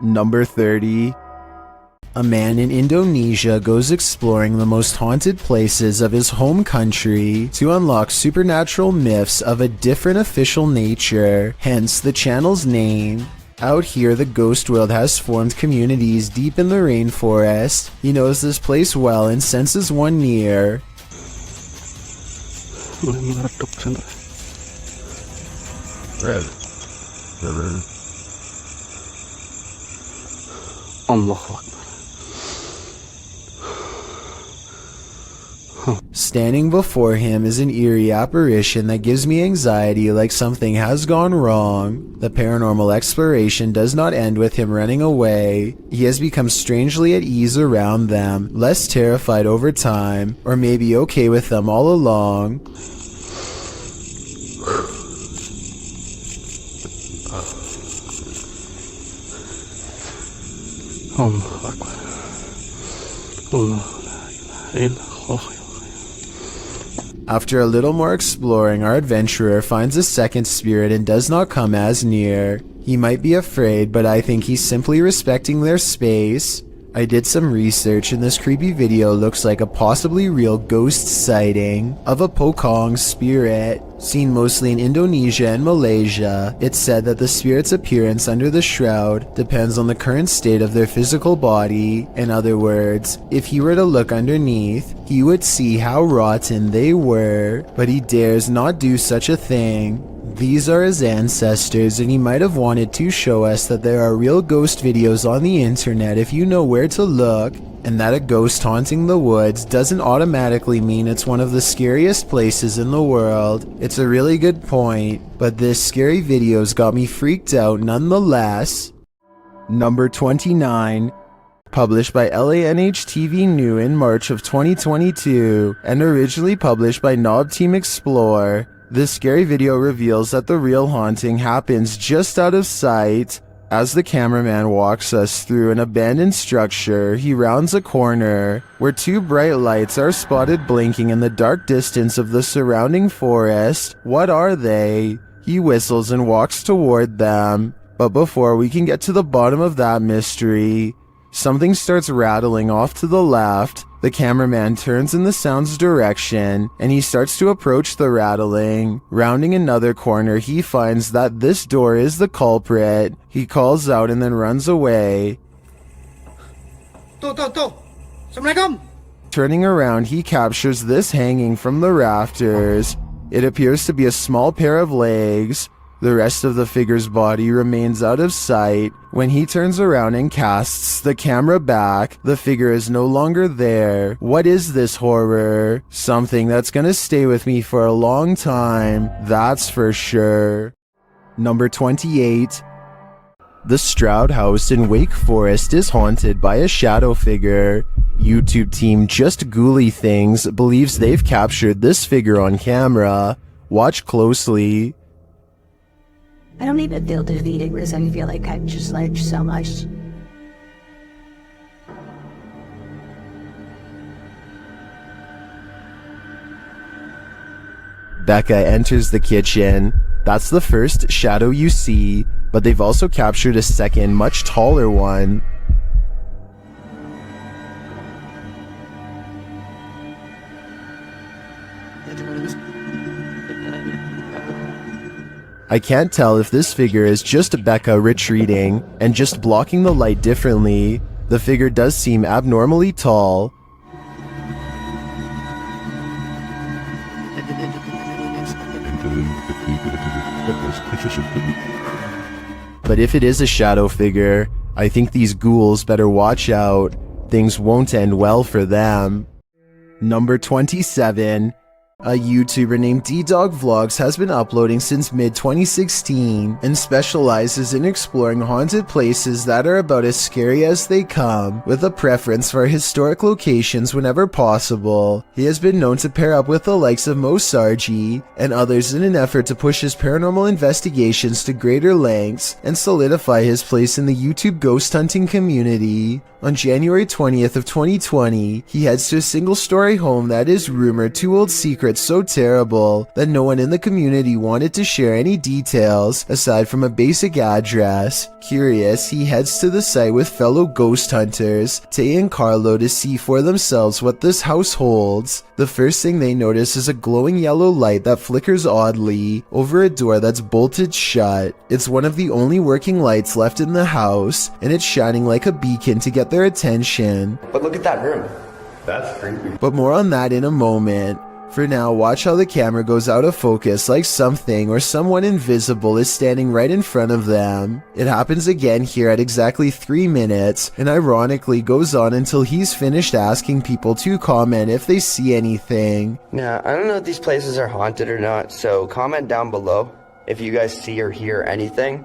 Number 30. A man in Indonesia goes exploring the most haunted places of his home country to unlock supernatural myths of a different official nature, hence the channel's name. Out here, the ghost world has formed communities deep in the rainforest. He knows this place well and senses one near. Standing before him is an eerie apparition that gives me anxiety, like something has gone wrong. The paranormal exploration does not end with him running away. He has become strangely at ease around them, less terrified over time, or maybe okay with them all along. After a little more exploring, our adventurer finds a second spirit and does not come as near. He might be afraid, but I think he's simply respecting their space. I did some research and this creepy video looks like a possibly real ghost sighting of a Pocong spirit, seen mostly in Indonesia and Malaysia. It's said that the spirit's appearance under the shroud depends on the current state of their physical body. In other words, if he were to look underneath, he would see how rotten they were, but he dares not do such a thing. These are his ancestors, and he might have wanted to show us that there are real ghost videos on the internet if you know where to look, and that a ghost haunting the woods doesn't automatically mean it's one of the scariest places in the world. It's a really good point, but this scary video's got me freaked out nonetheless. Number 29. Published by LANH-TV New in March of 2022, and originally published by Knob Team Explore. This scary video reveals that the real haunting happens just out of sight. As the cameraman walks us through an abandoned structure, he rounds a corner where two bright lights are spotted blinking in the dark distance of the surrounding forest. What are they? He whistles and walks toward them. But before we can get to the bottom of that mystery, something starts rattling off to the left. The cameraman turns in the sound's direction, and he starts to approach the rattling. Rounding another corner, he finds that this door is the culprit. He calls out and then runs away. Assalamualaikum. Turning around, he captures this hanging from the rafters. It appears to be a small pair of legs. The rest of the figure's body remains out of sight. When he turns around and casts the camera back, the figure is no longer there. What is this horror? Something that's gonna stay with me for a long time, that's for sure. Number 28. The Stroud House in Wake Forest is haunted by a shadow figure. YouTube team Just Ghouly Things believes they've captured this figure on camera. Watch closely. I don't even feel defeated because I feel like I've just learned so much. Becca enters the kitchen. That's the first shadow you see, but they've also captured a second, much taller one. I can't tell if this figure is just Becca retreating and just blocking the light differently. The figure does seem abnormally tall. But if it is a shadow figure, I think these ghouls better watch out. Things won't end well for them. Number 27. A YouTuber named D-Dog Vlogs has been uploading since mid-2016 and specializes in exploring haunted places that are about as scary as they come, with a preference for historic locations whenever possible. He has been known to pair up with the likes of Mo Sargi and others in an effort to push his paranormal investigations to greater lengths and solidify his place in the YouTube ghost hunting community. On January 20th of 2020, he heads to a single-story home that is rumored to hold secrets spirit so terrible that no one in the community wanted to share any details aside from a basic address. Curious, he heads to the site with fellow ghost hunters, Tay and Carlo, to see for themselves what this house holds. The first thing they notice is a glowing yellow light that flickers oddly over a door that's bolted shut. It's one of the only working lights left in the house, and it's shining like a beacon to get their attention. But look at that room. That's creepy. But more on that in a moment. For now, watch how the camera goes out of focus like something or someone invisible is standing right in front of them. It happens again here at exactly 3 minutes, and ironically goes on until he's finished asking people to comment if they see anything. Yeah, I don't know if these places are haunted or not, so comment down below if you guys see or hear anything.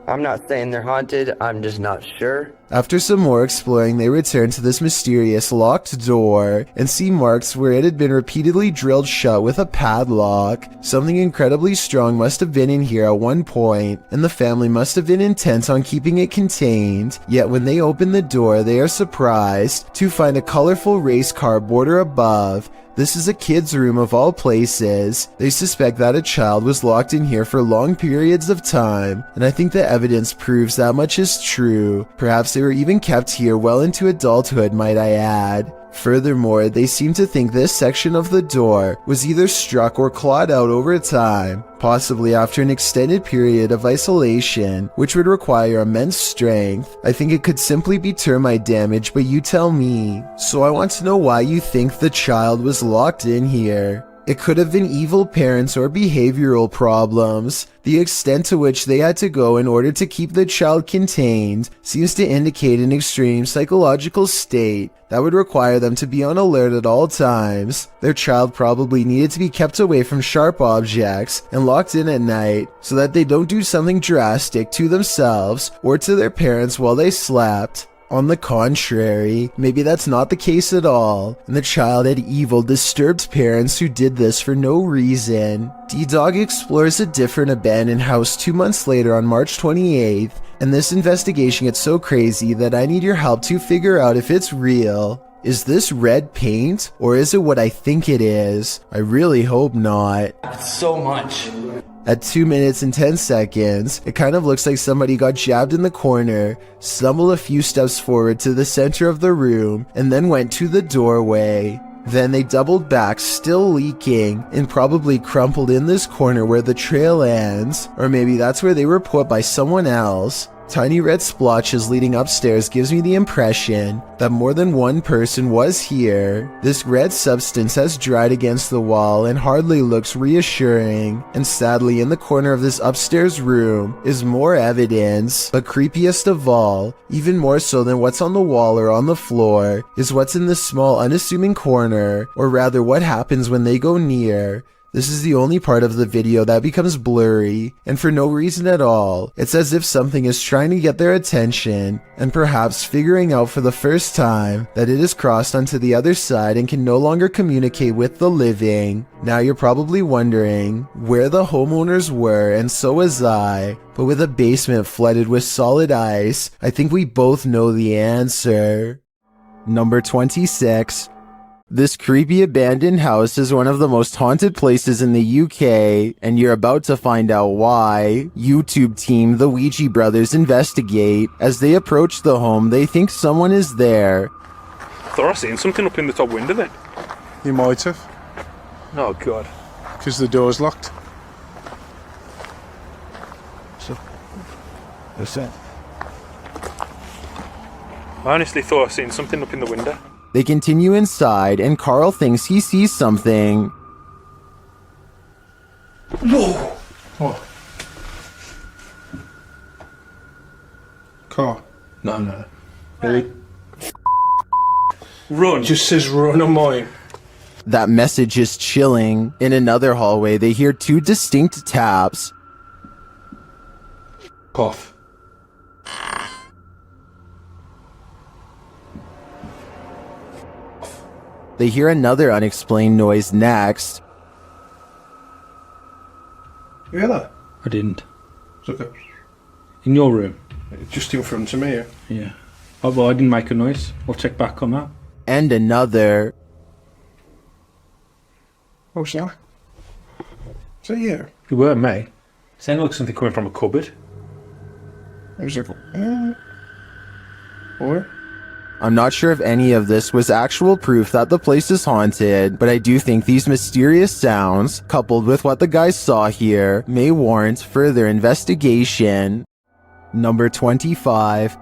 I'm not saying they're haunted, I'm just not sure. After some more exploring, they return to this mysterious locked door and see marks where it had been repeatedly drilled shut with a padlock. Something incredibly strong must have been in here at one point, and the family must have been intent on keeping it contained. Yet when they open the door, they are surprised to find a colorful race car border above. This is a kid's room of all places. They suspect that a child was locked in here for long periods of time, and I think the evidence proves that much is true. Perhaps they were even kept here well into adulthood, might I add. Furthermore, they seem to think this section of the door was either struck or clawed out over time, possibly after an extended period of isolation, which would require immense strength. I think it could simply be termite damage, but you tell me. So I want to know why you think the child was locked in here. It could have been evil parents or behavioral problems. The extent to which they had to go in order to keep the child contained seems to indicate an extreme psychological state that would require them to be on alert at all times. Their child probably needed to be kept away from sharp objects and locked in at night so that they don't do something drastic to themselves or to their parents while they slept. On the contrary, maybe that's not the case at all, and the child had evil, disturbed parents who did this for no reason. D-Dog explores a different abandoned house 2 months later on March 28th, and this investigation gets so crazy that I need your help to figure out if it's real. Is this red paint, or is it what I think it is? I really hope not. So much. At 2 minutes and 10 seconds, it kind of looks like somebody got jabbed in the corner, stumbled a few steps forward to the center of the room, and then went to the doorway. Then they doubled back, still leaking, and probably crumpled in this corner where the trail ends, or maybe that's where they were put by someone else. Tiny red splotches leading upstairs gives me the impression that more than one person was here. This red substance has dried against the wall and hardly looks reassuring. And sadly, in the corner of this upstairs room is more evidence. But creepiest of all, even more so than what's on the wall or on the floor, is what's in this small unassuming corner, or rather what happens when they go near. This is the only part of the video that becomes blurry, and for no reason at all. It's as if something is trying to get their attention, and perhaps figuring out for the first time that it has crossed onto the other side and can no longer communicate with the living. Now you're probably wondering where the homeowners were, and so was I. But with a basement flooded with solid ice, I think we both know the answer. Number 26. This creepy abandoned house is one of the most haunted places in the UK, and you're about to find out why. YouTube team The Ouija Brothers investigate. As they approach the home, they think someone is there. Thought I seen something up in the top window then. You might have, Oh god. because the door's locked. That's it. I honestly thought I seen something up in the window. They continue inside, and Carl thinks he sees something. What? Car. No. Really? Run. Just says run on mine. That message is chilling. In another hallway, they hear two distinct taps. Cough. They hear another unexplained noise next. You hear that? I didn't. It's okay. In your room? It's just in front of me here. Yeah. Oh, well, I didn't make a noise. I'll check back on that. And another. Oh, sure. So yeah. You were me. Sounded like something coming from a cupboard. There's a... Or? I'm not sure if any of this was actual proof that the place is haunted, but I do think these mysterious sounds, coupled with what the guys saw here, may warrant further investigation. Number 25.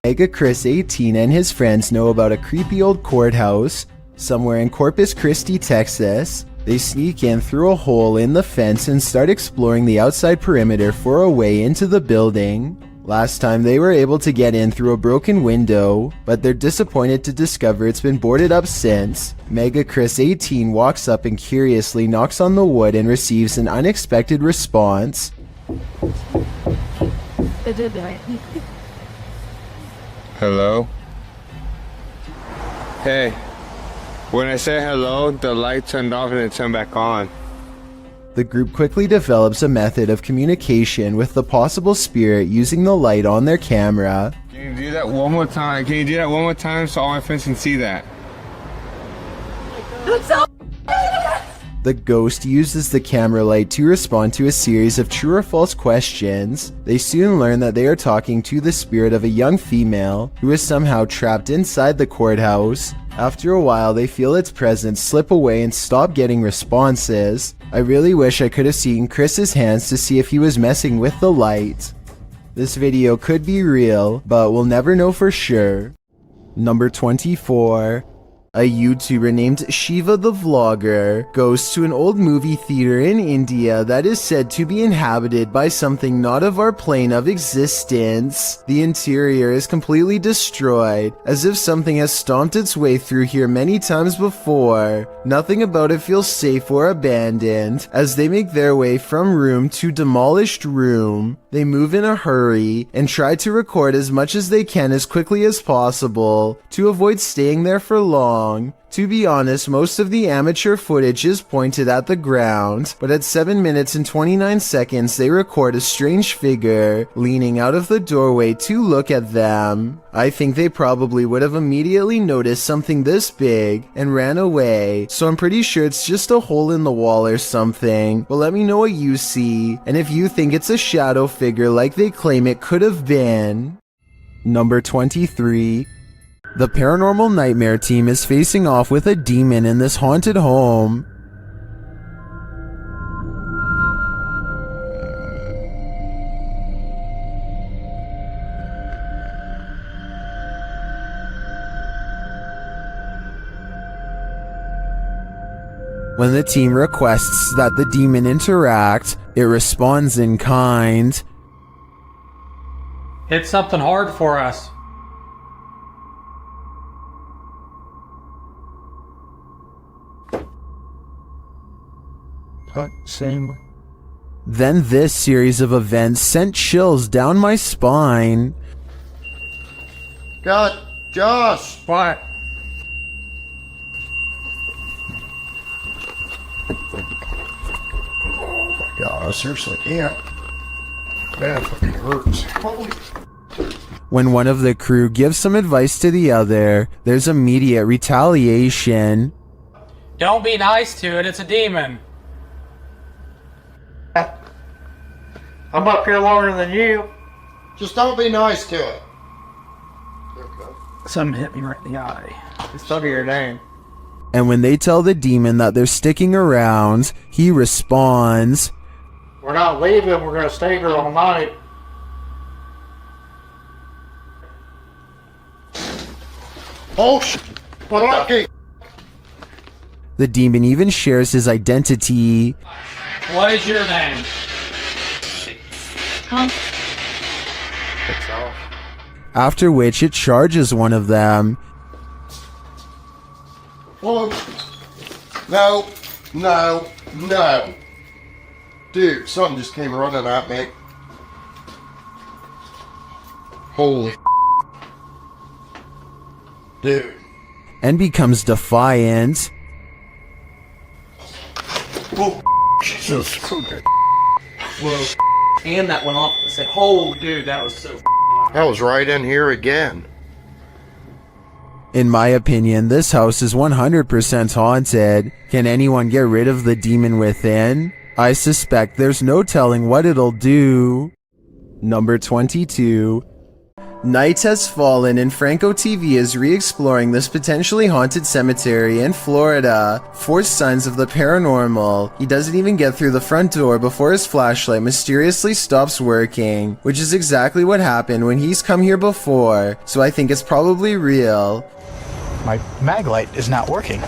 Mega Chris 18 and his friends know about a creepy old courthouse somewhere in Corpus Christi, Texas. They sneak in through a hole in the fence and start exploring the outside perimeter for a way into the building. Last time they were able to get in through a broken window, but they're disappointed to discover it's been boarded up since. Mega Chris 18 walks up and curiously knocks on the wood and receives an unexpected response. Hello? Hey, when I say hello, the light turned off and it turned back on. The group quickly develops a method of communication with the possible spirit using the light on their camera. Can you do that one more time? Can you do that one more time so all my friends can see that? The ghost uses the camera light to respond to a series of true or false questions. They soon learn that they are talking to the spirit of a young female who is somehow trapped inside the courthouse. After a while, they feel its presence slip away and stop getting responses. I really wish I could have seen Chris's hands to see if he was messing with the light. This video could be real, but we'll never know for sure. Number 24. A YouTuber named Shiva the Vlogger goes to an old movie theater in India that is said to be inhabited by something not of our plane of existence. The interior is completely destroyed, as if something has stomped its way through here many times before. Nothing about it feels safe or abandoned. As they make their way from room to demolished room, they move in a hurry and try to record as much as they can as quickly as possible to avoid staying there for long. To be honest, most of the amateur footage is pointed at the ground, but at 7 minutes and 29 seconds they record a strange figure leaning out of the doorway to look at them. I think they probably would have immediately noticed something this big and ran away, so I'm pretty sure it's just a hole in the wall or something, but let me know what you see, and if you think it's a shadow figure like they claim it could have been. Number 23. The Paranormal Nightmare team is facing off with a demon in this haunted home. When the team requests that the demon interact, it responds in kind. Hit something hard for us. Same. Then this series of events sent chills down my spine. God, Josh! What? Oh my God, seriously, can't. That fucking hurts. Holy. When one of the crew gives some advice to the other, there's immediate retaliation. Don't be nice to it, it's a demon. I'm up here longer than you. Just don't be nice to it. Something hit me right in the eye. It's over your name. And when they tell the demon that they're sticking around, he responds, We're not leaving, we're gonna stay here all night. Oh shit! What the? The demon even shares his identity. What is your name? After which it charges one of them. Oh. No, no, no. Dude, something just came running at me. Holy dude. And becomes defiant. Whoa. Jesus. Okay. Whoa. And that went off and said, oh dude, that was so That was right in here again. In my opinion, this house is 100% haunted. Can anyone get rid of the demon within? I suspect there's no telling what it'll do. Number 22. Night has fallen and Franco TV is re-exploring this potentially haunted cemetery in Florida for signs of the paranormal. He doesn't even get through the front door before his flashlight mysteriously stops working, which is exactly what happened when he's come here before, so I think it's probably real. My mag light is not working.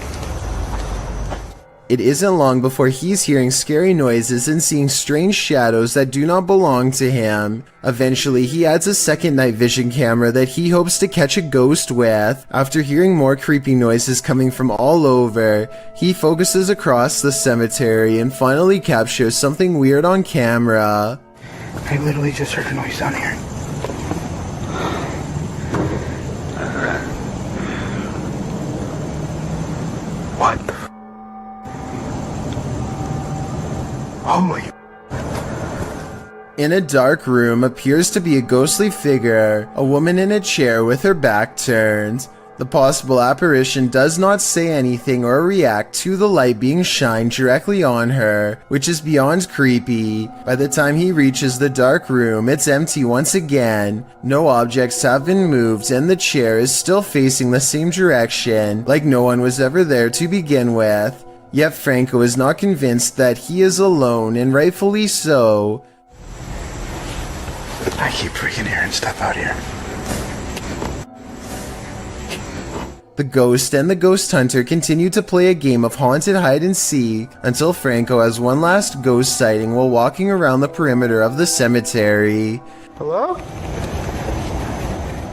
It isn't long before he's hearing scary noises and seeing strange shadows that do not belong to him. Eventually, he adds a second night vision camera that he hopes to catch a ghost with. After hearing more creepy noises coming from all over, he focuses across the cemetery and finally captures something weird on camera. I literally just heard a noise down here. What? Holy. In a dark room appears to be a ghostly figure, a woman in a chair with her back turned. The possible apparition does not say anything or react to the light being shined directly on her, which is beyond creepy. By the time he reaches the dark room, it's empty once again. No objects have been moved and the chair is still facing the same direction, like no one was ever there to begin with. Yet Franco is not convinced that he is alone, and rightfully so. I keep freaking hearing stuff out here. The ghost and the ghost hunter continue to play a game of haunted hide and seek until Franco has one last ghost sighting while walking around the perimeter of the cemetery. Hello?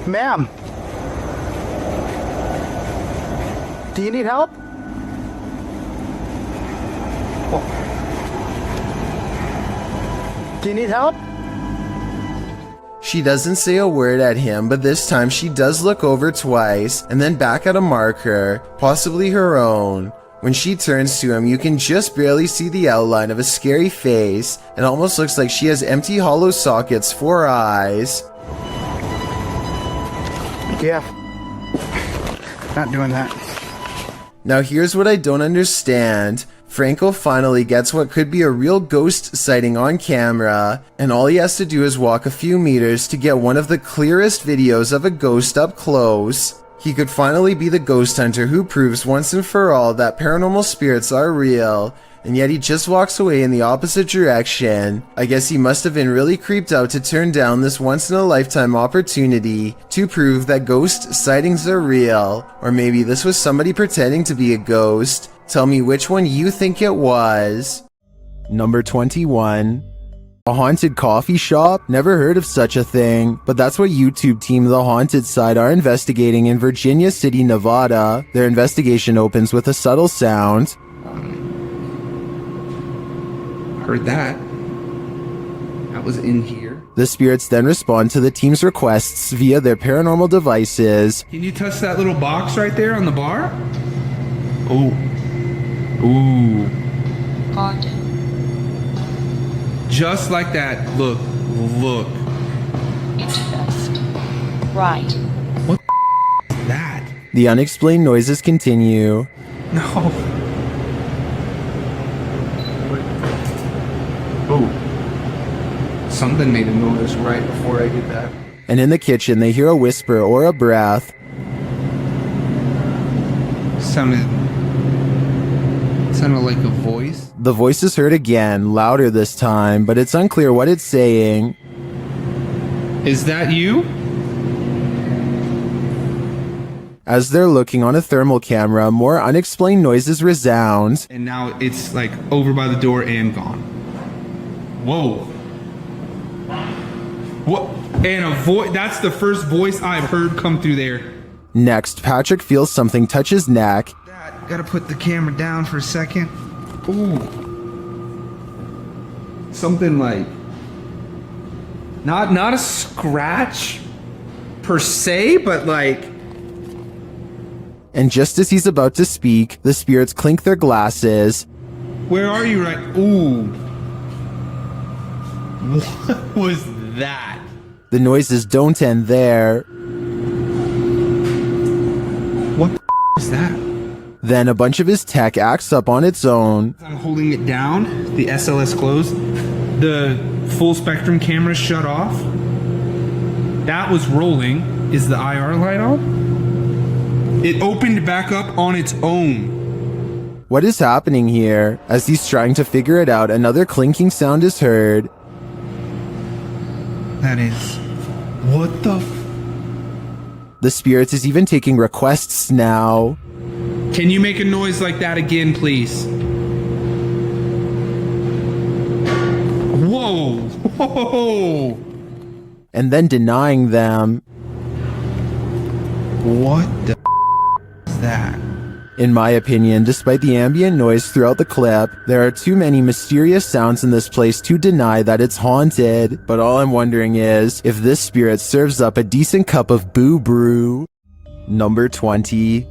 Ma'am? Do you need help? Do you need help? She doesn't say a word at him, but this time she does look over twice and then back at a marker, possibly her own. When she turns to him, you can just barely see the outline of a scary face. It almost looks like she has empty hollow sockets for eyes. Yeah. Not doing that. Now here's what I don't understand. Franco finally gets what could be a real ghost sighting on camera, and all he has to do is walk a few meters to get one of the clearest videos of a ghost up close. He could finally be the ghost hunter who proves once and for all that paranormal spirits are real, and yet he just walks away in the opposite direction. I guess he must have been really creeped out to turn down this once-in-a-lifetime opportunity to prove that ghost sightings are real. Or maybe this was somebody pretending to be a ghost. Tell me which one you think it was. Number 21. A haunted coffee shop? Never heard of such a thing, but that's what YouTube team The Haunted Side are investigating in Virginia City, Nevada. Their investigation opens with a subtle sound. Heard that. That was in here. The spirits then respond to the team's requests via their paranormal devices. Can you touch that little box right there on the bar? Oh. Ooh. Haunted. Just like that. Look. Look. Interest. Right. What the is that? The unexplained noises continue. No. Oh. Something made a noise right before I did that. And in the kitchen, they hear a whisper or a breath. Sounded like a voice. The voice is heard again, louder this time, but it's unclear what it's saying. Is that you? As they're looking on a thermal camera, more unexplained noises resound. And now it's like over by the door and gone. Whoa. What? And a voice. That's the first voice I've heard come through there. Next, Patrick feels something touch his neck. Gotta put the camera down for a second. Ooh. Something like not a scratch per se, but like. And just as he's about to speak, the spirits clink their glasses. Where are you right? Ooh. What was that? The noises don't end there. What the is that? Then a bunch of his tech acts up on its own. I'm holding it down. The SLS closed. The full spectrum camera shut off. That was rolling. Is the IR light on? It opened back up on its own. What is happening here? As he's trying to figure it out, another clinking sound is heard. That is... What the The spirit is even taking requests now. Can you make a noise like that again, please? Whoa! Whoa! And then denying them. What the is that? In my opinion, despite the ambient noise throughout the clip, there are too many mysterious sounds in this place to deny that it's haunted. But all I'm wondering is if this spirit serves up a decent cup of boo brew. Number 20.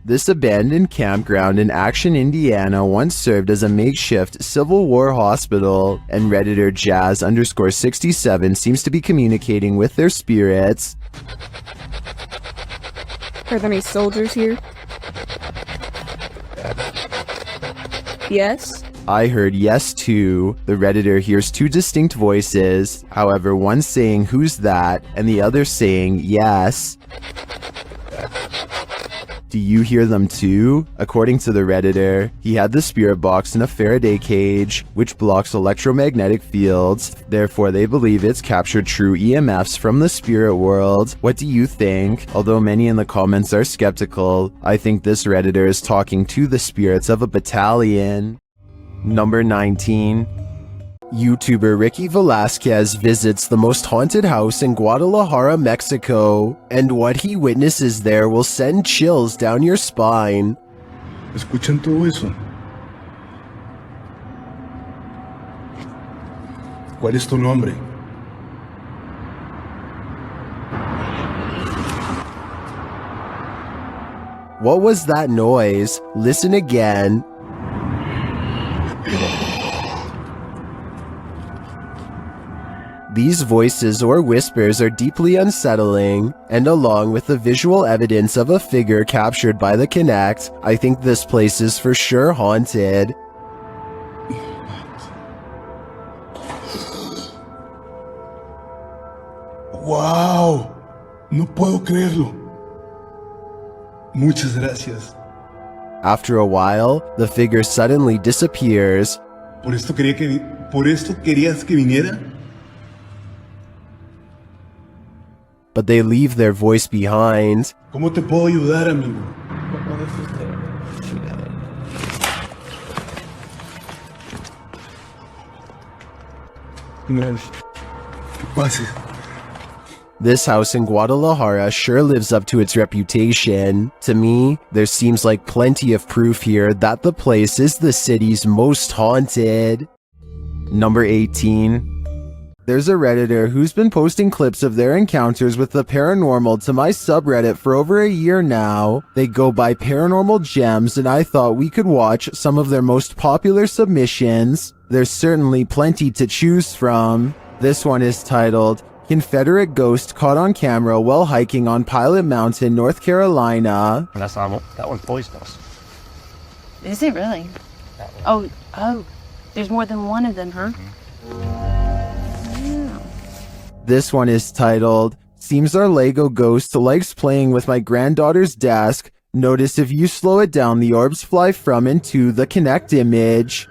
This abandoned campground in Action, Indiana once served as a makeshift Civil War hospital, and Redditor Jazz_67 seems to be communicating with their spirits. Are there any soldiers here? Yes? I heard yes too. The Redditor hears two distinct voices, however one saying who's that and the other saying yes. Do you hear them too? According to the Redditor, he had the spirit box in a Faraday cage, which blocks electromagnetic fields. Therefore, they believe it's captured true EMFs from the spirit world. What do you think? Although many in the comments are skeptical, I think this Redditor is talking to the spirits of a battalion. Number 19. YouTuber Ricky Velasquez visits the most haunted house in Guadalajara, Mexico, and what he witnesses there will send chills down your spine. ¿Escuchan todo eso? ¿Cuál es tu nombre? What was that noise? Listen again. These voices or whispers are deeply unsettling, and along with the visual evidence of a figure captured by the Kinect, I think this place is for sure haunted. ¡Wow! No puedo creerlo. Muchas gracias. After a while, the figure suddenly disappears. ¿Por esto querías que viniera? But they leave their voice behind. ¿Cómo te puedo ayudar, amigo? ¿Qué pasa? This house in Guadalajara sure lives up to its reputation. To me, there seems like plenty of proof here that the place is the city's most haunted. Number 18. There's a Redditor who's been posting clips of their encounters with the paranormal to my subreddit for over a year now. They go by Paranormal Gems, and I thought we could watch some of their most popular submissions. There's certainly plenty to choose from. This one is titled, Confederate Ghost Caught on Camera While Hiking on Pilot Mountain, North Carolina. That's not, that one's poisonous. Is it really? Oh, there's more than one of them, huh? This one is titled, Seems our Lego ghost likes playing with my granddaughter's desk. Notice if you slow it down, the orbs fly from and to the Kinect image.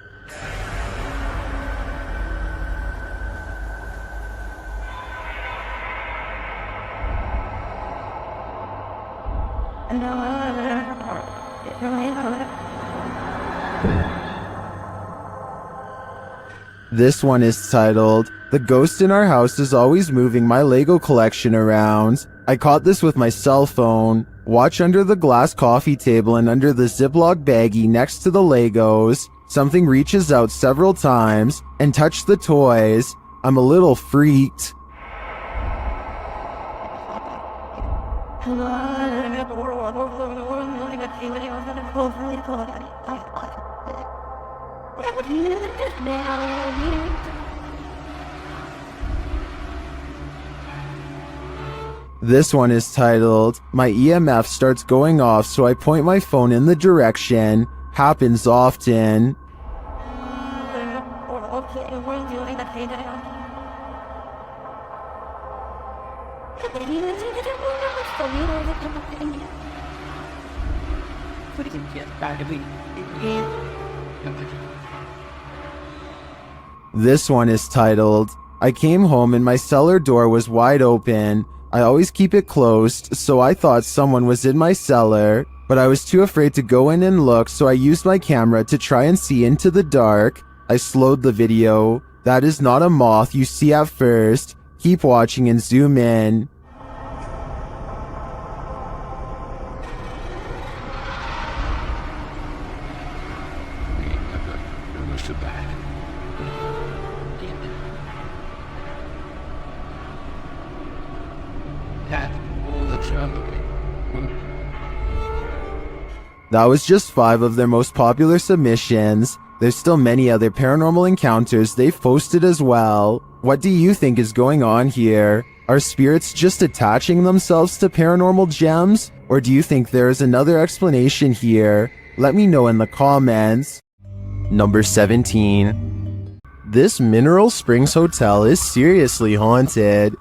This one is titled, The Ghost in Our House is Always Moving My Lego Collection Around. I caught this with my cell phone. Watch under the glass coffee table and under the Ziploc baggie next to the Legos. Something reaches out several times and touched the toys. I'm a little freaked. This one is titled, My EMF starts going off, so I point my phone in the direction. Happens often. This one is titled, I came home and my cellar door was wide open. I always keep it closed, so I thought someone was in my cellar, but I was too afraid to go in and look, so I used my camera to try and see into the dark. I slowed the video. That is not a moth you see at first. Keep watching and zoom in. That was just 5 of their most popular submissions. There's still many other paranormal encounters they've posted as well. What do you think is going on here? Are spirits just attaching themselves to paranormal gems? Or do you think there is another explanation here? Let me know in the comments. Number 17. This Mineral Springs Hotel is seriously haunted,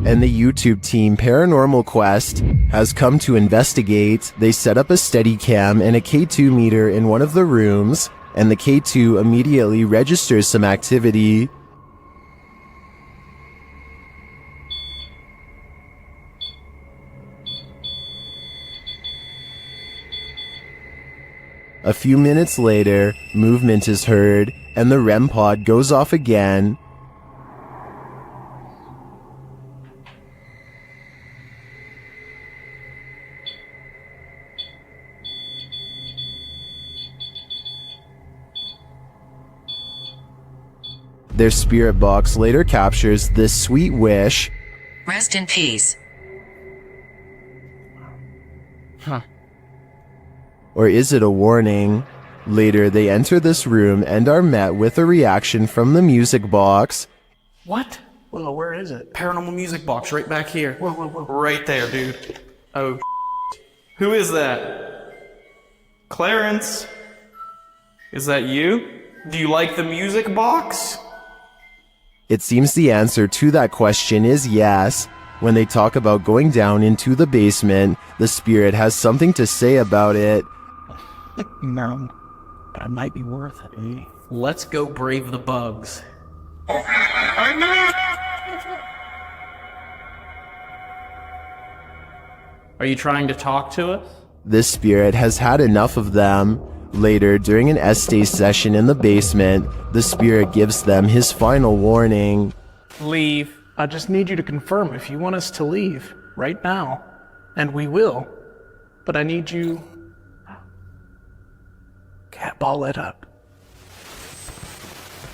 and the YouTube team Paranormal Quest has come to investigate. They set up a Steadicam and a K2 meter in one of the rooms, and the K2 immediately registers some activity. A few minutes later, movement is heard, and the REM pod goes off again. Their spirit box later captures this sweet wish. Rest in peace. Huh. Or is it a warning? Later, they enter this room and are met with a reaction from the music box. What? Whoa, where is it? Paranormal music box right back here. Whoa, whoa, whoa. Right there, dude. Oh, who is that? Clarence? Is that you? Do you like the music box? It seems the answer to that question is yes. When they talk about going down into the basement, the spirit has something to say about it. No, but it might be worth it, eh? Let's go brave the bugs. Are you trying to talk to us? This spirit has had enough of them. Later, during an Estee session in the basement, the spirit gives them his final warning. Leave. I just need you to confirm if you want us to leave right now. And we will. But I need you... Cat ball it up.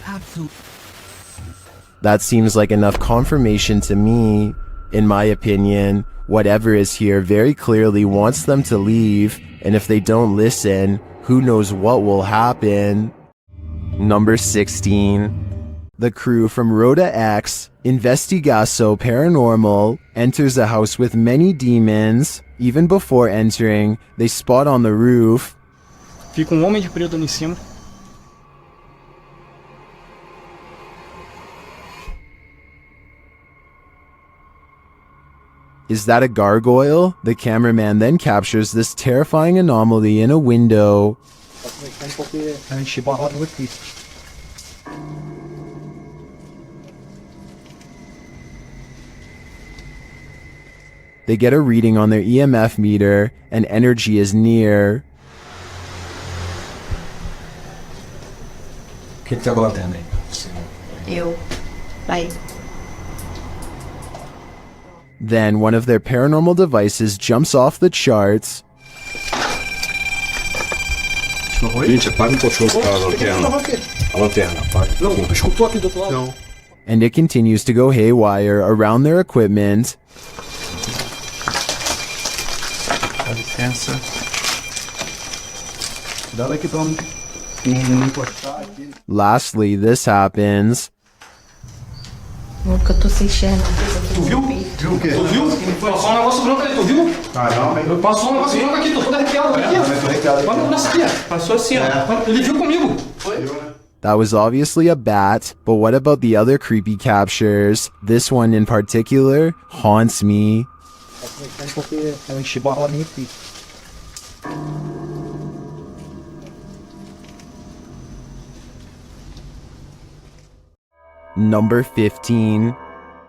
Absolutely. That seems like enough confirmation to me. In my opinion, whatever is here very clearly wants them to leave, and if they don't listen, who knows what will happen. Number 16. The crew from Rhoda X, Investigaso Paranormal, enters a house with many demons. Even before entering, they spot on the roof. Fica homem de preto em cima. Is that a gargoyle? The cameraman then captures this terrifying anomaly in a window. They get a reading on their EMF meter, and energy is near. O que tá acontecendo aí? Bye. Then one of their paranormal devices jumps off the charts. Gente, apaga o cachorro que tá na lanterna. A lanterna, apaga. Não, o cachorro tô aqui do outro lado. Não. And it continues to go haywire around their equipment. Dá licença. Cuidado aqui pra não encostar aqui. Lastly, this happens. Nunca tô sem enxergar. Viu? O quê? Tu viu? Passou um negócio branco ali, tu viu? Caramba. Passou um negócio branco aqui, tô todo arrepiado. Olha aqui, ó. Tô arrepiado. Olha nessa aqui, ó. Passou assim, ó. Ele viu comigo. Foi? That was obviously a bat, but what about the other creepy captures? This one in particular haunts me. Porque eu enchi bola minha aqui. Number 15.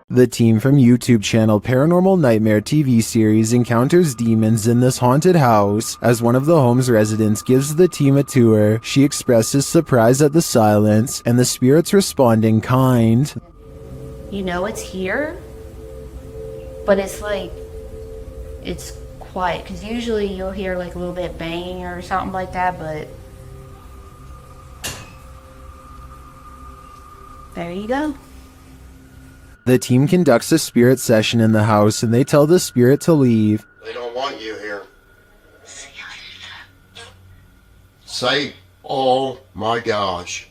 The team from YouTube channel Paranormal Nightmare TV series encounters demons in this haunted house. As one of the home's residents gives the team a tour, she expresses surprise at the silence, and the spirits respond in kind. You know it's here, but it's like, it's quiet, because usually you'll hear like a little bit banging or something like that, but there you go. The team conducts a spirit session in the house and they tell the spirit to leave. They don't want you here. Say, oh my gosh.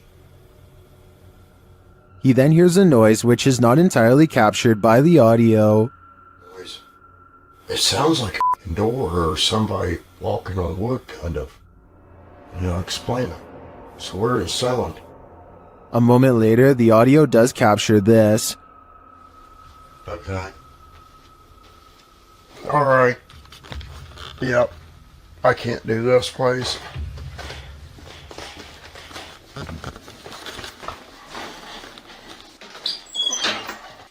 He then hears a noise which is not entirely captured by the audio. Noise. It sounds like a door or somebody walking on wood, kind of. Explain it. So where is silent? A moment later, the audio does capture this. Okay. Alright. Yep. I can't do this, please.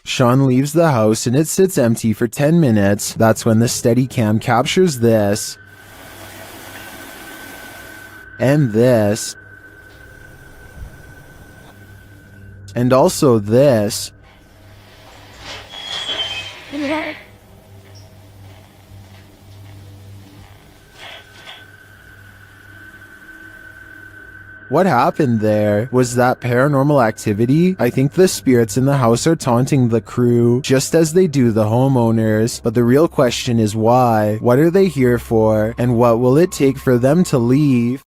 Sean leaves the house and it sits empty for 10 minutes. That's when the Steadicam captures this. And this. And also this. What happened there? Was that paranormal activity? I think the spirits in the house are taunting the crew, just as they do the homeowners. But the real question is why? What are they here for? And what will it take for them to leave?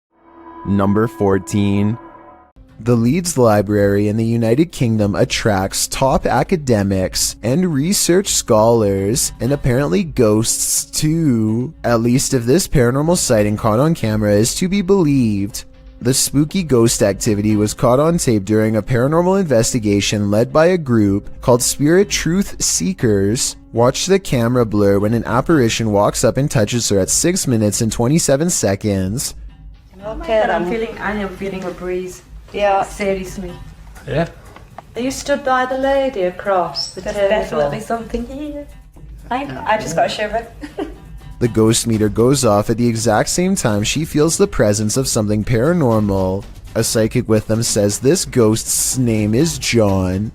Number 14. The Leeds Library in the United Kingdom attracts top academics and research scholars, and apparently ghosts too. At least if this paranormal sighting caught on camera is to be believed. The spooky ghost activity was caught on tape during a paranormal investigation led by a group called Spirit Truth Seekers. Watch the camera blur when an apparition walks up and touches her at 6 minutes and 27 seconds. Okay, I am feeling a breeze. Yeah. Seriously. Yeah. Are you stood by the lady across the table? There's definitely something here. I just got a shiver. The ghost meter goes off at the exact same time she feels the presence of something paranormal. A psychic with them says this ghost's name is John.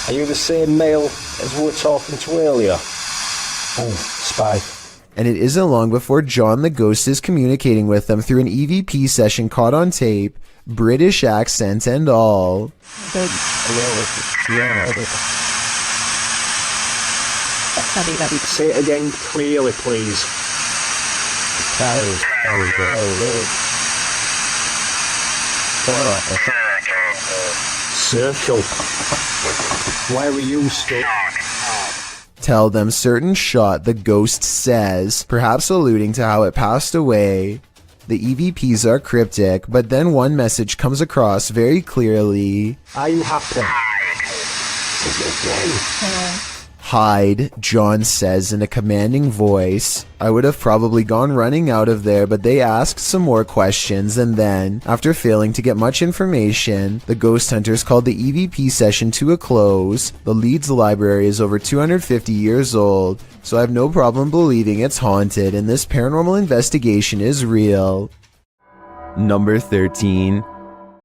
Are you the same male as we were talking to earlier? Oh, spy. And it isn't long before John the ghost is communicating with them through an EVP session caught on tape, British accent and all. Say it again clearly, please. Circle. Why were you stuck? Tell them certain shot, the ghost says, perhaps alluding to how it passed away. The EVPs are cryptic, but then one message comes across very clearly. I'm happy. Hide, John says in a commanding voice. I would have probably gone running out of there, but they asked some more questions, and then, after failing to get much information, the ghost hunters called the EVP session to a close. The Leeds Library is over 250 years old, so I have no problem believing it's haunted and this paranormal investigation is real. Number 13.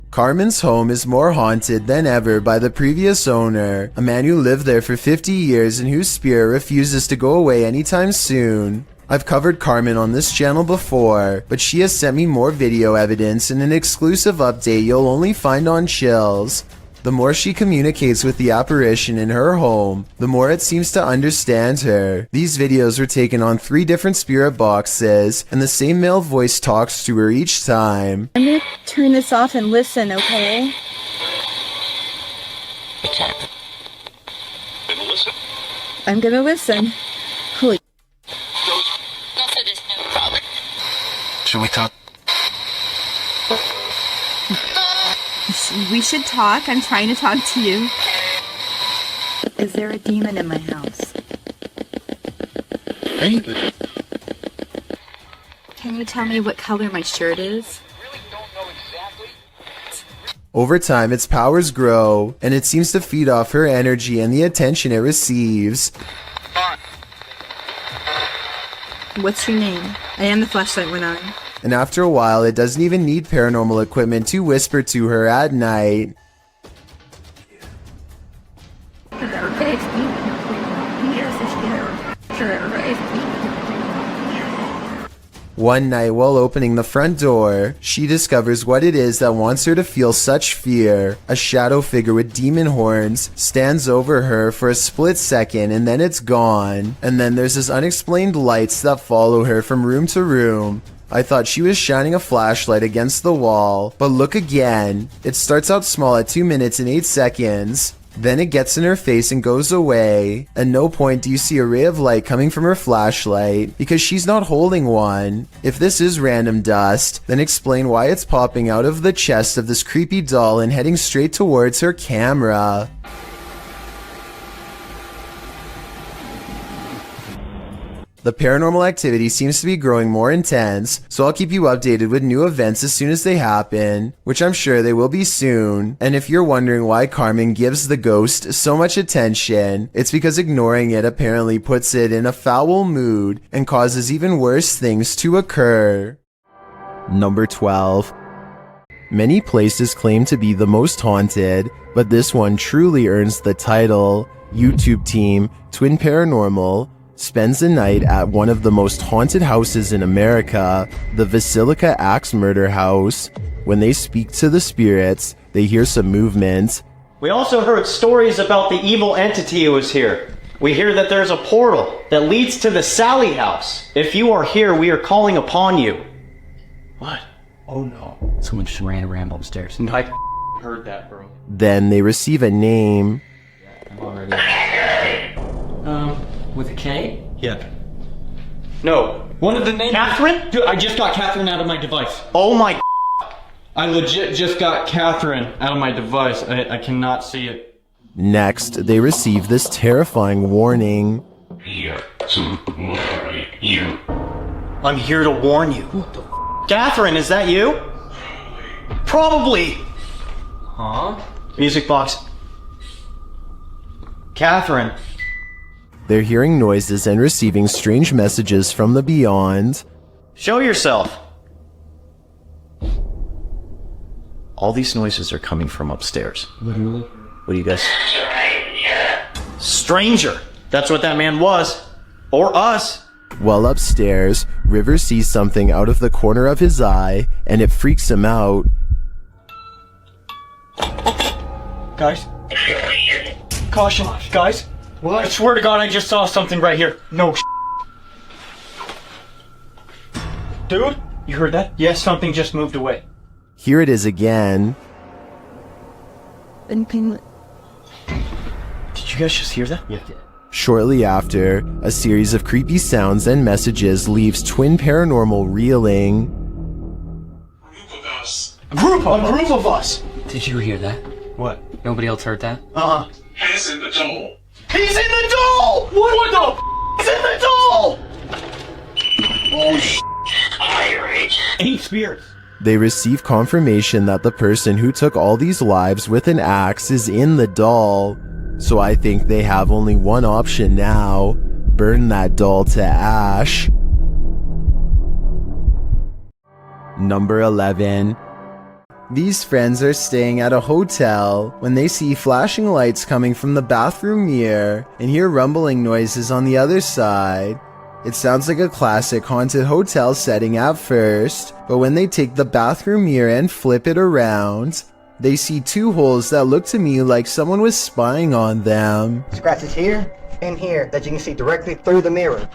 Carmen's home is more haunted than ever by the previous owner, a man who lived there for 50 years and whose spirit refuses to go away anytime soon. I've covered Carmen on this channel before, but she has sent me more video evidence and an exclusive update you'll only find on Chills. The more she communicates with the apparition in her home, the more it seems to understand her. These videos were taken on 3 different spirit boxes, and the same male voice talks to her each time. I'm gonna turn this off and listen, okay? I'm gonna listen. Holy. Should we talk? We should talk. I'm trying to talk to you. Is there a demon in my house? Can you tell me what color my shirt is? Over time, its powers grow, and it seems to feed off her energy and the attention it receives. What's your name? I am the flashlight went on. And after a while, it doesn't even need paranormal equipment to whisper to her at night. One night, while opening the front door, she discovers what it is that wants her to feel such fear. A shadow figure with demon horns stands over her for a split second, and then it's gone. And then there's this unexplained lights that follow her from room to room. I thought she was shining a flashlight against the wall, but look again. It starts out small at 2 minutes and 8 seconds. Then it gets in her face and goes away. At no point do you see a ray of light coming from her flashlight, because she's not holding one. If this is random dust, then explain why it's popping out of the chest of this creepy doll and heading straight towards her camera. The paranormal activity seems to be growing more intense, so I'll keep you updated with new events as soon as they happen, which I'm sure they will be soon. And if you're wondering why Carmen gives the ghost so much attention, it's because ignoring it apparently puts it in a foul mood and causes even worse things to occur. Number 12. Many places claim to be the most haunted, but this one truly earns the title. YouTube team Twin Paranormal spends the night at one of the most haunted houses in America, the Basilica Axe Murder House. When they speak to the spirits, they hear some movement. We also heard stories about the evil entity who was here. We hear that there's a portal that leads to the Sally house. If you are here, we are calling upon you. What? Oh no. Someone just ran around upstairs. No, I heard that, bro. Then they receive a name. I'm already... with a K? Yeah. No. One of the names... Catherine? Dude, I just got Catherine out of my device. Oh my... I legit just got Catherine out of my device. I cannot see it. Next, they receive this terrifying warning. I'm here to warn you. What the Catherine, is that you? Probably. Huh? Music box. Catherine. They're hearing noises and receiving strange messages from the beyond. Show yourself. All these noises are coming from upstairs. Literally? What do you guys... Stranger! That's what that man was. Or us. While upstairs, River sees something out of the corner of his eye, and it freaks him out. Guys. Caution. Guys. What? I swear to God, I just saw something right here. No Dude, you heard that? Yes, something just moved away. Here it is again. Did you guys just hear that? Yeah. Shortly after, a series of creepy sounds and messages leaves Twin Paranormal reeling. A group of us! Did you hear that? What? Nobody else heard that? Uh-huh. He's in the doll! He's in the doll! What the He's in the doll! Oh, Eight spirits. They receive confirmation that the person who took all these lives with an axe is in the doll. So I think they have only one option now. Burn that doll to ash. Number 11. These friends are staying at a hotel when they see flashing lights coming from the bathroom mirror and hear rumbling noises on the other side. It sounds like a classic haunted hotel setting at first, but when they take the bathroom mirror and flip it around, they see two holes that look to me like someone was spying on them. Scratches here and here that you can see directly through the mirror.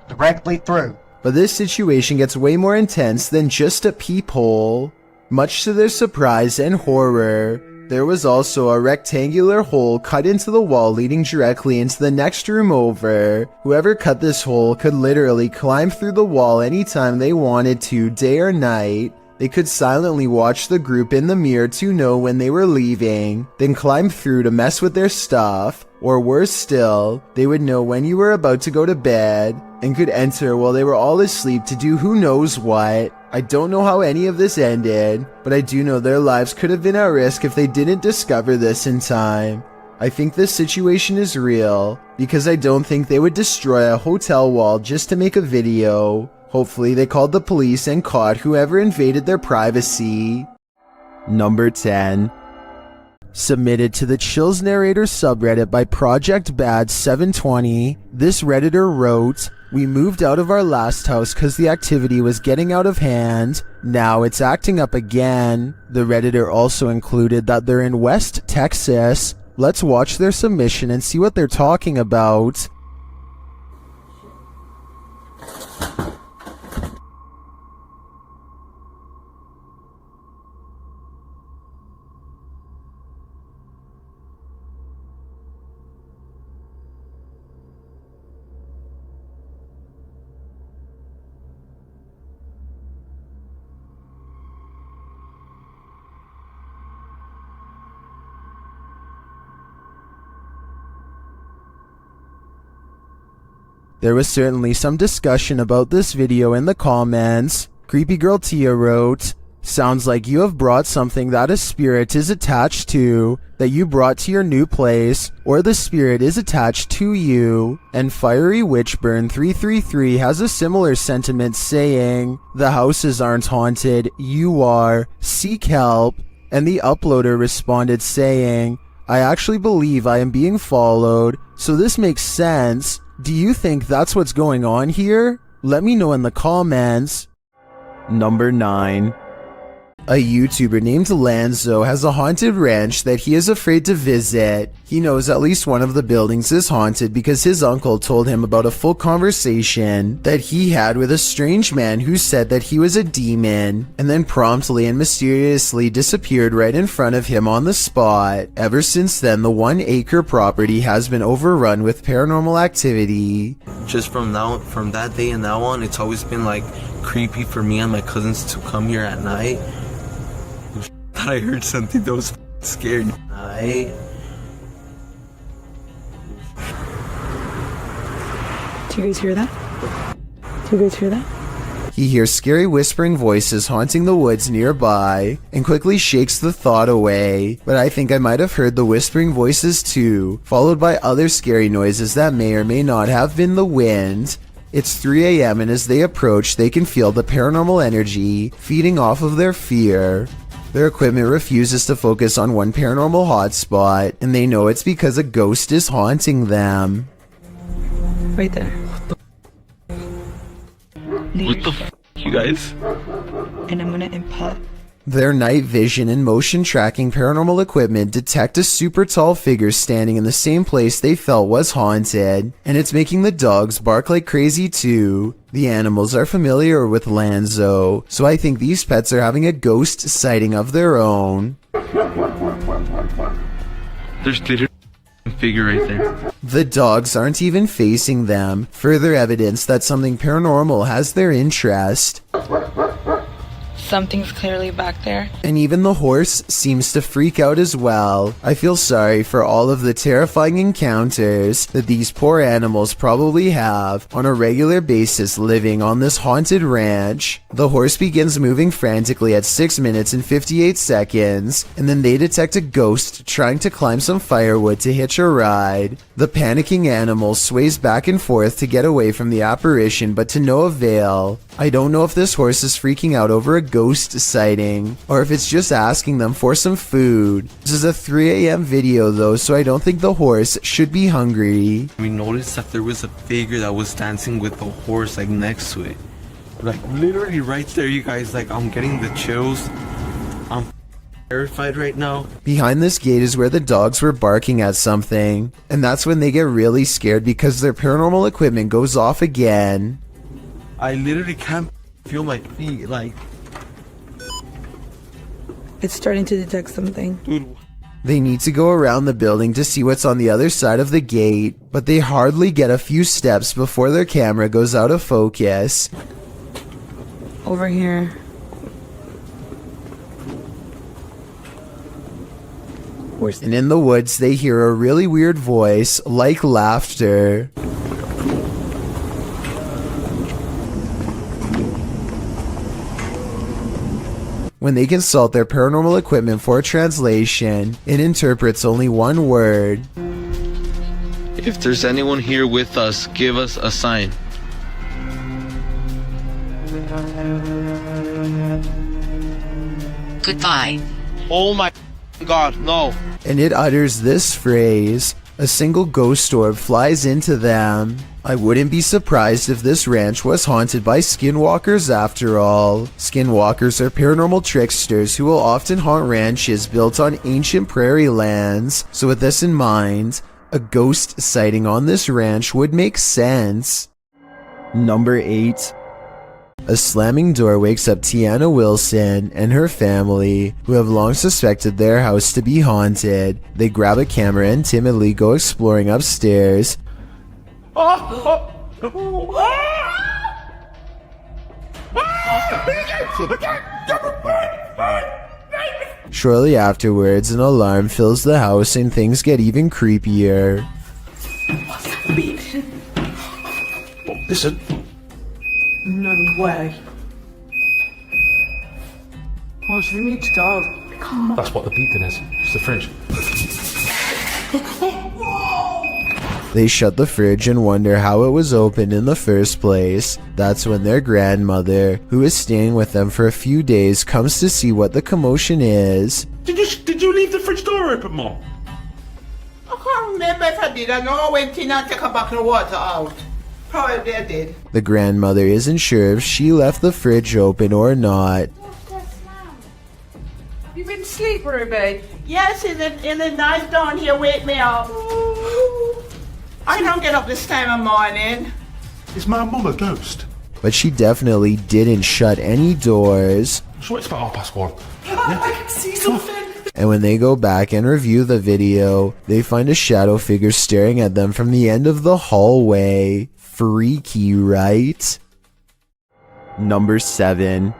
Directly through. But this situation gets way more intense than just a peephole. Much to their surprise and horror, There was also a rectangular hole cut into the wall leading directly into the next room over. Whoever cut this hole could literally climb through the wall anytime they wanted to, day or night. They could silently watch the group in the mirror to know when they were leaving, then climb through to mess with their stuff. Or worse still, they would know when you were about to go to bed and could enter while they were all asleep to do who knows what. I don't know how any of this ended, but I do know their lives could have been at risk if they didn't discover this in time. I think this situation is real, because I don't think they would destroy a hotel wall just to make a video. Hopefully they called the police and caught whoever invaded their privacy. Number 10. Submitted to the Chills Narrator subreddit by Project Bad 720, this redditor wrote, "We moved out of our last house cause the activity was getting out of hand. Now it's acting up again." The redditor also included that they're in West Texas. Let's watch their submission and see what they're talking about. There was certainly some discussion about this video in the comments. Creepy Girl Tia wrote, "Sounds like you have brought something that a spirit is attached to, that you brought to your new place, or the spirit is attached to you." And Fiery Witchburn 333 has a similar sentiment saying, "The houses aren't haunted, you are. Seek help." And the uploader responded saying, "I actually believe I am being followed, so this makes sense. Do you think that's what's going on here? Let me know in the comments." Number 9. A YouTuber named Lanzo has a haunted ranch that he is afraid to visit. He knows at least one of the buildings is haunted because his uncle told him about a full conversation that he had with a strange man who said that he was a demon, and then promptly and mysteriously disappeared right in front of him on the spot. Ever since then, the 1-acre property has been overrun with paranormal activity. Just from that day and now on, it's always been like creepy for me and my cousins to come here at night. I heard something that was scary. Do you guys hear that? Do you guys hear that? He hears scary whispering voices haunting the woods nearby and quickly shakes the thought away. But I think I might have heard the whispering voices too, followed by other scary noises that may or may not have been the wind. It's 3 a.m. and as they approach, they can feel the paranormal energy feeding off of their fear. Their equipment refuses to focus on one paranormal hotspot, and they know it's because a ghost is haunting them. Right there. What the f***, you guys? And I'm gonna impart. Their night vision and motion tracking paranormal equipment detect a super tall figure standing in the same place they felt was haunted, and it's making the dogs bark like crazy too. The animals are familiar with Lanzo, so I think these pets are having a ghost sighting of their own. There's literally a figure right there. The dogs aren't even facing them, further evidence that something paranormal has their interest. Something's clearly back there. And even the horse seems to freak out as well. I feel sorry for all of the terrifying encounters that these poor animals probably have on a regular basis living on this haunted ranch. The horse begins moving frantically at 6 minutes and 58 seconds, and then they detect a ghost trying to climb some firewood to hitch a ride. The panicking animal sways back and forth to get away from the apparition, but to no avail. I don't know if this horse is freaking out over a ghost sighting, or if it's just asking them for some food. This is a 3 a.m. video though, so I don't think the horse should be hungry. We noticed that there was a figure that was dancing with the horse like next to it. Like literally right there, you guys, like I'm getting the chills. I'm terrified right now. Behind this gate is where the dogs were barking at something, and that's when they get really scared because their paranormal equipment goes off again. I literally can't feel my feet, like... It's starting to detect something. Dude, They need to go around the building to see what's on the other side of the gate, but they hardly get a few steps before their camera goes out of focus. Over here. And in the woods, they hear a really weird voice, like laughter. When they consult their paranormal equipment for translation, it interprets only one word. If there's anyone here with us, give us a sign. Goodbye. Oh my God, no. And it utters this phrase. A single ghost orb flies into them. I wouldn't be surprised if this ranch was haunted by skinwalkers after all. Skinwalkers are paranormal tricksters who will often haunt ranches built on ancient prairie lands. So with this in mind, a ghost sighting on this ranch would make sense. Number 8. A slamming door wakes up Tiana Wilson and her family, who have long suspected their house to be haunted. They grab a camera and timidly go exploring upstairs. Shortly afterwards, an alarm fills the house and things get even creepier. Listen. No way. Oh, so we need to go. That's what the beacon is. It's the fridge. They shut the fridge and wonder how it was opened in the first place. That's when their grandmother, who is staying with them for a few days, comes to see what the commotion is. Did you leave the fridge door open, Mom? I can't remember if I did. I know I went in and took a bucket of water out. Probably I did. The grandmother isn't sure if she left the fridge open or not. You been asleep, Ruby? Yes, in the night down here wake me up. I don't get up this time of morning. Is my mum a ghost? But she definitely didn't shut any doors. So it's about 1:30. I can see something. And when they go back and review the video, they find a shadow figure staring at them from the end of the hallway. Freaky, right? Number 7.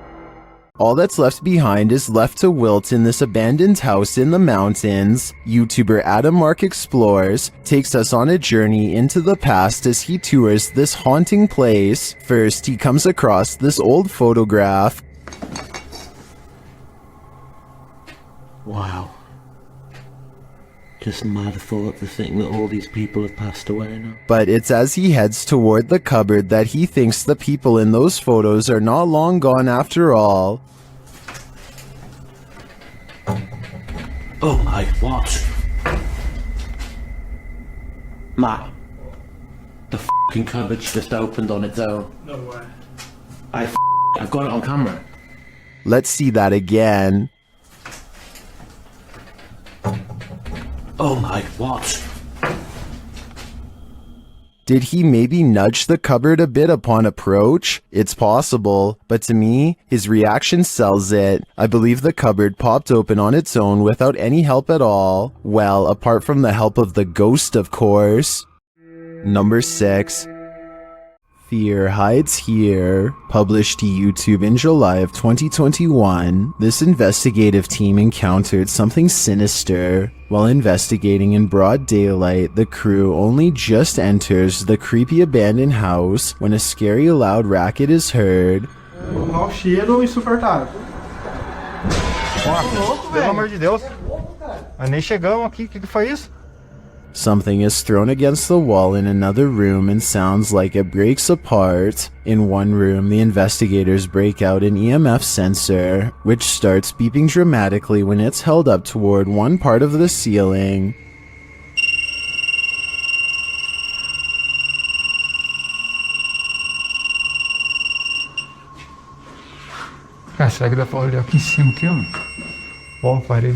All that's left behind is left to wilt in this abandoned house in the mountains. YouTuber Adam Mark Explores takes us on a journey into the past as he tours this haunting place. First, he comes across this old photograph. Wow. Just mad thought to think that all these people have passed away now. But it's as he heads toward the cupboard that he thinks the people in those photos are not long gone after all. Oh my, what? Matt, the f***ing cupboard's just opened on its own. No way. I've got it on camera. Let's see that again. Oh my, what? Did he maybe nudge the cupboard a bit upon approach? It's possible, but to me, his reaction sells it. I believe the cupboard popped open on its own without any help at all. Well, apart from the help of the ghost, of course. Number 6. Fear Hides Here. Published to YouTube in July of 2021, this investigative team encountered something sinister. While investigating in broad daylight, the crew only just enters the creepy abandoned house when a scary loud racket is heard. Mau cheiro insuportável. Pelo amor de Deus. Nós nem chegamos aqui. O que foi isso? Something is thrown against the wall in another room and sounds like it breaks apart. In one room, the investigators break out an EMF sensor, which starts beeping dramatically when it's held up toward one part of the ceiling. Cara, será que dá pra olhar aqui em cima aqui, ó? Bom, parei.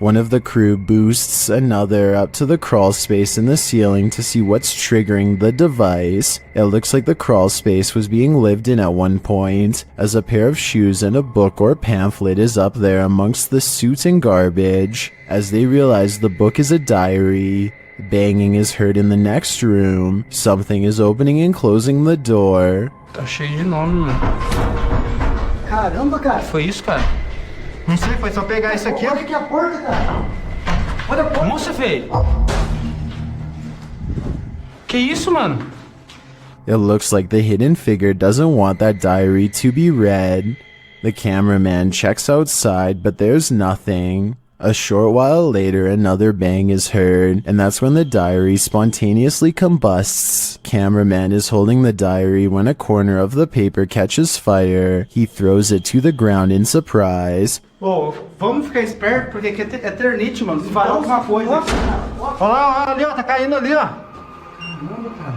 One of the crew boosts another up to the crawl space in the ceiling to see what's triggering the device. It looks like the crawl space was being lived in at one point, as a pair of shoes and a book or pamphlet is up there amongst the suit and garbage. As they realize the book is a diary, banging is heard in the next room. Something is opening and closing the door. Tá cheio de nome, mano. Caramba, cara. Foi isso, cara? Não sei, foi só pegar isso aqui. Olha aqui a porta, cara. Olha a porta. Nossa, velho. Que isso, mano? It looks like the hidden figure doesn't want that diary to be read. The cameraman checks outside, but there's nothing. A short while later, another bang is heard, and that's when the diary spontaneously combusts. Cameraman is holding the diary when a corner of the paper catches fire. He throws it to the ground in surprise. Ô, vamos ficar esperto, porque aqui é eternite, mano. Se vai alguma coisa. Olha lá, ali, ó, tá caindo ali, ó. Caramba, cara.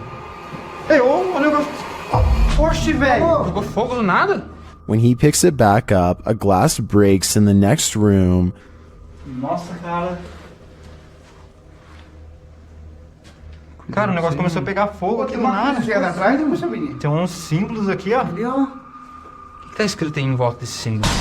Ei, ô, o negócio. Oxe, velho. Pegou fogo do nada? When he picks it back up, a glass breaks in the next room. Nossa, cara. Cara, o negócio começou a pegar fogo aqui do nada. Tem uns símbolos aqui, ó. Ali, ó. O que tá escrito aí em volta desse símbolo?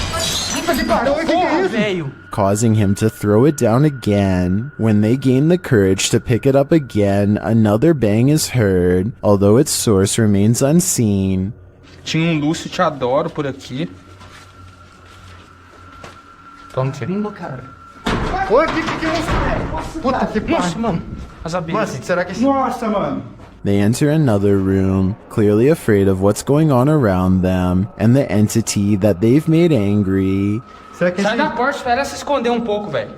Porra, velho! Causing him to throw it down again. When they gain the courage to pick it up again, another bang is heard, although its source remains unseen. Tinha Lúcio Te Adoro por aqui. Toma aqui. Caramba, cara. Oi, que é isso, velho? Puta que pariu. Nossa, mano. As abelhas. Mas será que esse... Nossa, mano. They enter another room, clearly afraid of what's going on around them, and the entity that they've made angry. Será que Sai da porta, espera ela se esconder um pouco, velho.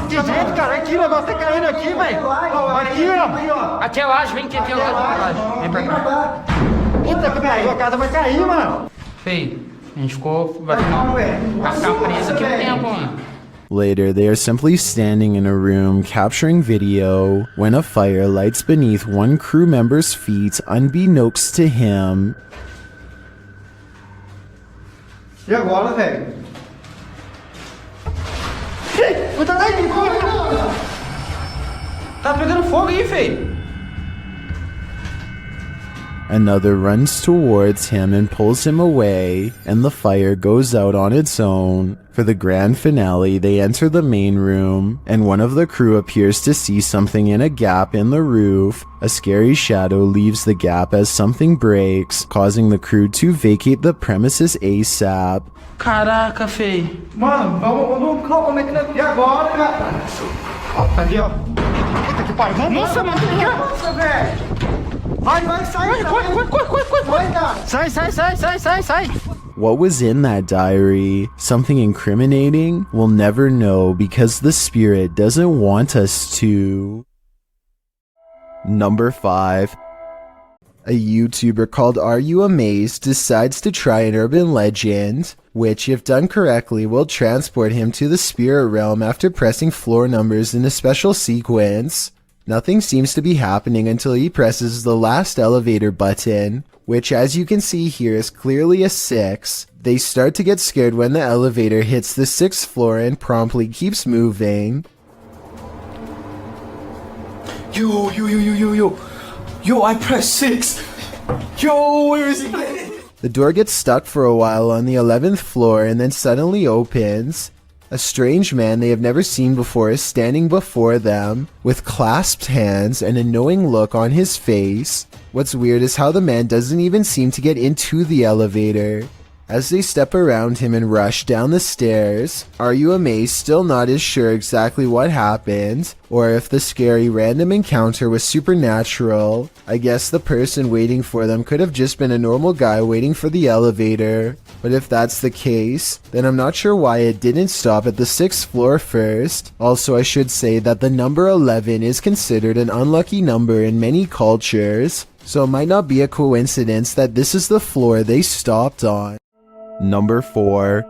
Que jeito, cara? Aqui, o negócio tá caindo aqui, velho. Aqui, ó. Aqui é laje, vem aqui, aqui é laje. Vem pra cá. Puta que pariu, a casa vai cair, mano. Feio, a gente vai ficar preso aqui um tempo, mano. Later, they are simply standing in a room capturing video when a fire lights beneath one crew member's feet unbeknownst to him. E agora, velho? Tá pegando fogo aí, feio. Another runs towards him and pulls him away, and the fire goes out on its own. For the grand finale, they enter the main room, and one of the crew appears to see something in a gap in the roof. A scary shadow leaves the gap as something breaks, causing the crew to vacate the premises ASAP. Caraca, feio. Mano, vamos como é que... E agora, cara? Ali, ó. Puta que pariu. Nossa, mano, que é? Nossa, velho. Vai, sai. Corre. Sai. What was in that diary? Something incriminating? We'll never know because the spirit doesn't want us to. Number 5. A YouTuber called Are You Amazed decides to try an urban legend, which, if done correctly, will transport him to the spirit realm after pressing floor numbers in a special sequence. Nothing seems to be happening until he presses the last elevator button, which, as you can see here, is clearly a 6. They start to get scared when the elevator hits the 6th floor and promptly keeps moving. Yo, I pressed 6. Yo, where is he? The door gets stuck for a while on the 11th floor and then suddenly opens. A strange man they have never seen before is standing before them, with clasped hands and a knowing look on his face. What's weird is how the man doesn't even seem to get into the elevator. As they step around him and rush down the stairs, Are You Amazed still not as sure exactly what happened, or if the scary random encounter was supernatural. I guess the person waiting for them could have just been a normal guy waiting for the elevator. But if that's the case, then I'm not sure why it didn't stop at the 6th floor first. Also, I should say that the number 11 is considered an unlucky number in many cultures, so it might not be a coincidence that this is the floor they stopped on. Number 4.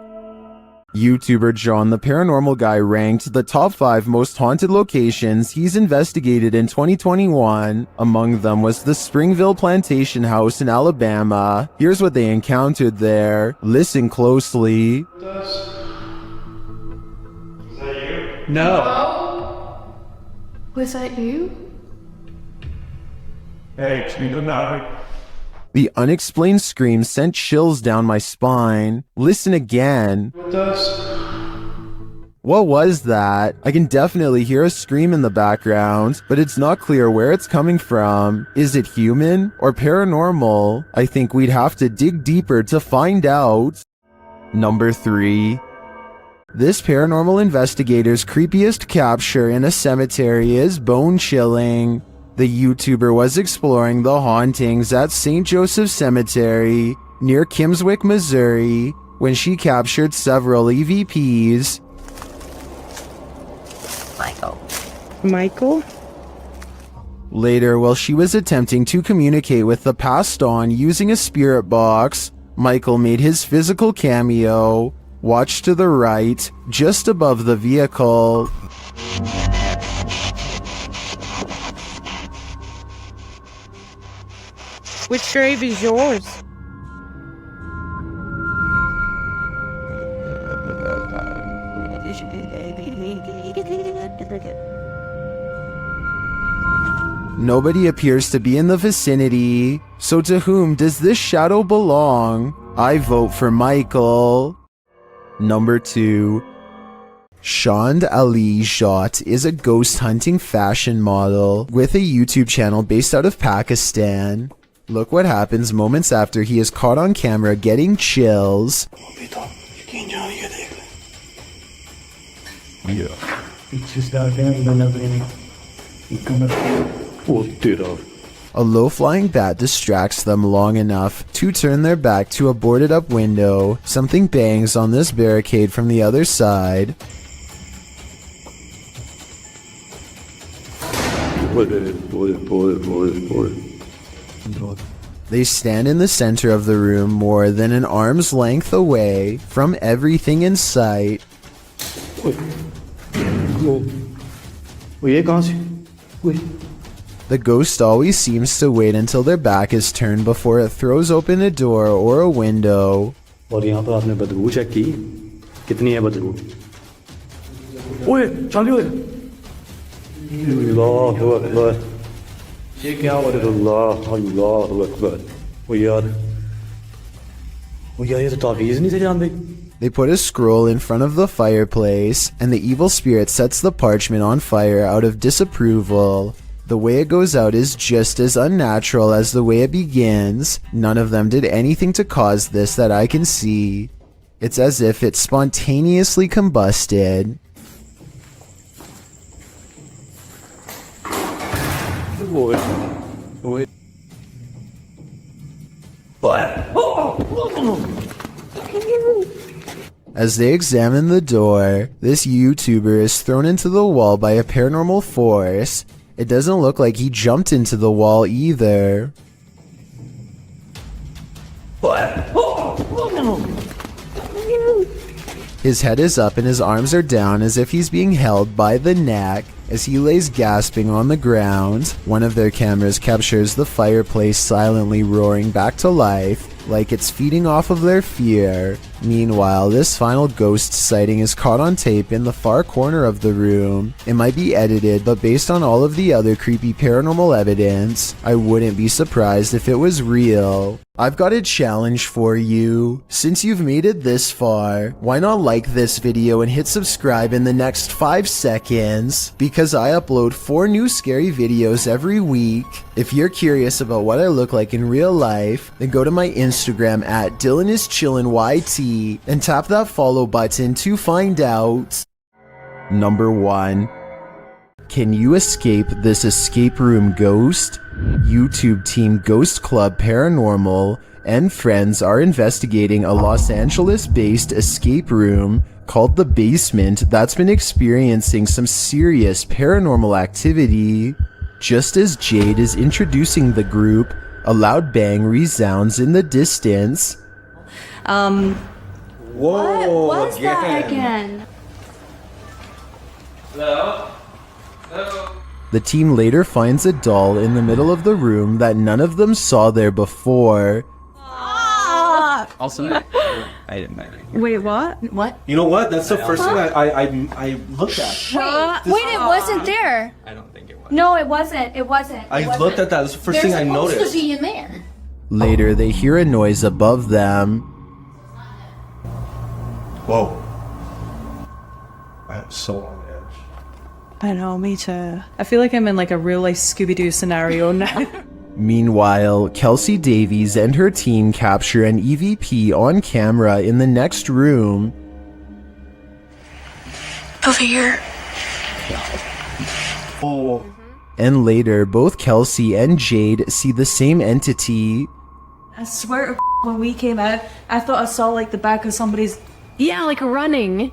YouTuber John the Paranormal Guy ranked the top 5 most haunted locations he's investigated in 2021. Among them was the Springville Plantation House in Alabama. Here's what they encountered there. Listen closely. Is that you? No. Was that you? Hey, it's me, good night. The unexplained scream sent chills down my spine. Listen again. What was that? I can definitely hear a scream in the background, but it's not clear where it's coming from. Is it human or paranormal? I think we'd have to dig deeper to find out. Number 3. This paranormal investigator's creepiest capture in a cemetery is bone-chilling. The YouTuber was exploring the hauntings at St. Joseph Cemetery near Kimswick, Missouri, when she captured several EVPs. Michael? Later, while she was attempting to communicate with the passed on using a spirit box, Michael made his physical cameo. Watch to the right, just above the vehicle. Which grave is yours? Nobody appears to be in the vicinity, so to whom does this shadow belong? I vote for Michael. Number 2. Shand Ali Jat is a ghost hunting fashion model with a YouTube channel based out of Pakistan. Look what happens moments after he is caught on camera getting chills. A low-flying bat distracts them long enough to turn their back to a boarded-up window. Something bangs on this barricade from the other side. They stand in the center of the room more than an arm's length away from everything in sight. The ghost always seems to wait until their back is turned before it throws open a door or a window. और यहाँ पर आपने बदबू check की कितनी है बदबू ओए चालू है अल्लाह अकबर ये क्या हो रहा है अल्लाह अकबर वो यार ये तो तावीज़ नहीं थे जानते. They put a scroll in front of the fireplace, and the evil spirit sets the parchment on fire out of disapproval. The way it goes out is just as unnatural as the way it begins. None of them did anything to cause this that I can see. It's as if it spontaneously combusted. As they examine the door, this YouTuber is thrown into the wall by a paranormal force. It doesn't look like he jumped into the wall either. His head is up and his arms are down as if he's being held by the neck. As he lays gasping on the ground, one of their cameras captures the fireplace silently roaring back to life, like it's feeding off of their fear. Meanwhile, this final ghost sighting is caught on tape in the far corner of the room. It might be edited, but based on all of the other creepy paranormal evidence, I wouldn't be surprised if it was real. I've got a challenge for you. Since you've made it this far, why not like this video and hit subscribe in the next 5 seconds? Because I upload 4 new scary videos every week. If you're curious about what I look like in real life, then go to my Instagram at DylanIsChillinYT and tap that follow button to find out. Number 1. Can you escape this escape room ghost? YouTube team Ghost Club Paranormal and friends are investigating a Los Angeles-based escape room called The Basement that's been experiencing some serious paranormal activity. Just as Jade is introducing the group, a loud bang resounds in the distance. What was that again? Hello? Hello? The team later finds a doll in the middle of the room that none of them saw there before. Ah! Also, I didn't know. Wait, what? What? You know what? That's the first thing I looked at. Wait, it wasn't there. I don't think it was. No, it wasn't. It wasn't. I looked at that. That's the first thing I noticed. There's supposed to be in there. Later, they hear a noise above them. Whoa. I'm so on edge. I know, me too. I feel like I'm in like a real life Scooby-Doo scenario now. Meanwhile, Kelsey Davies and her team capture an EVP on camera in the next room. Over here. Oh. And later, both Kelsey and Jade see the same entity. I swear to when we came out, I thought I saw like the back of somebody's... Yeah, like running.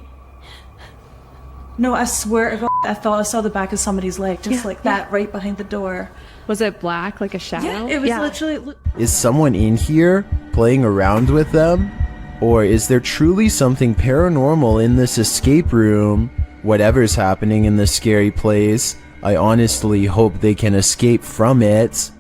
No, I swear to God, I thought I saw the back of somebody's leg, just like that, right behind the door. Was it black, like a shadow? Yeah, it was literally... Is someone in here, playing around with them? Or is there truly something paranormal in this escape room? Whatever's happening in this scary place, I honestly hope they can escape from it.